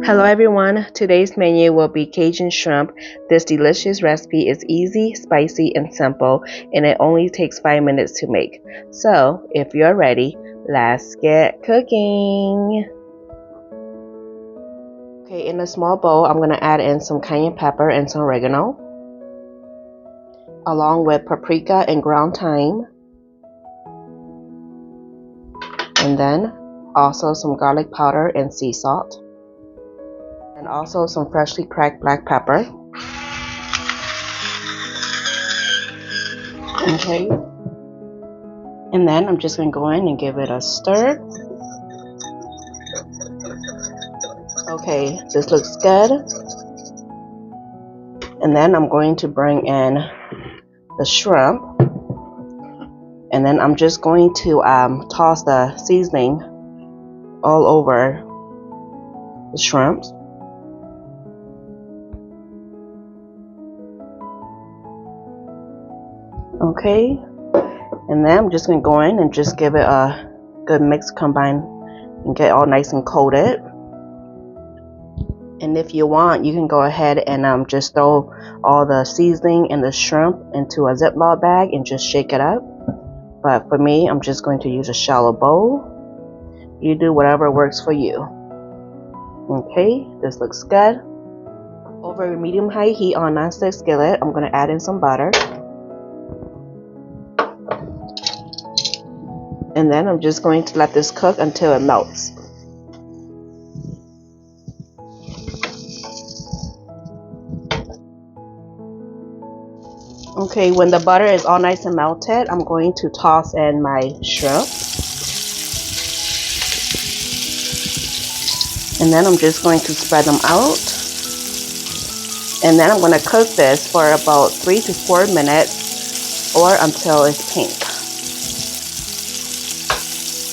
Hello everyone, today's menu will be Cajun shrimp. This delicious recipe is easy, spicy, and simple, and it only takes 5 minutes to make. So, if you're ready, let's get cooking. Okay, in a small bowl, I'm going to add in some cayenne pepper and some oregano, along with paprika and ground thyme, and then also some garlic powder and sea salt, and also some freshly cracked black pepper. Okay, and then I'm just going to go in and give it a stir. Okay, this looks good. And then I'm going to bring in the shrimp, and then I'm just going to toss the seasoning all over the shrimps. Okay, and then I'm just going to go in and just give it a good mix, combine, and get all nice and coated. And if you want, you can go ahead and just throw all the seasoning and the shrimp into a Ziploc bag and just shake it up. But for me, I'm just going to use a shallow bowl. You do whatever works for you. Okay, this looks good. Over medium-high heat on a non-stick skillet, I'm going to add in some butter. And then I'm just going to let this cook until it melts. Okay, when the butter is all nice and melted, I'm going to toss in my shrimp. And then I'm just going to spread them out. And then I'm going to cook this for about 3 to 4 minutes or until it's pink.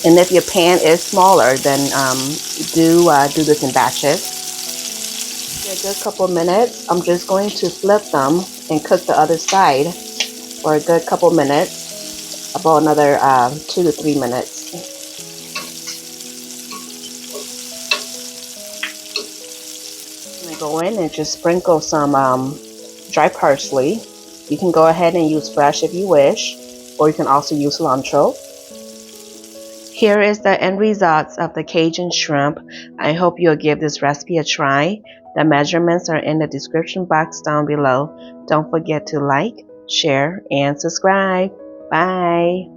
And if your pan is smaller, then do this in batches. After a good couple minutes, I'm just going to flip them and cook the other side for a good couple minutes, about another 2 to 3 minutes. I'm going to go in and just sprinkle some dry parsley. You can go ahead and use fresh if you wish, or you can also use cilantro. Here is the end results of the Cajun shrimp. I hope you'll give this recipe a try. The measurements are in the description box down below. Don't forget to like, share, and subscribe. Bye.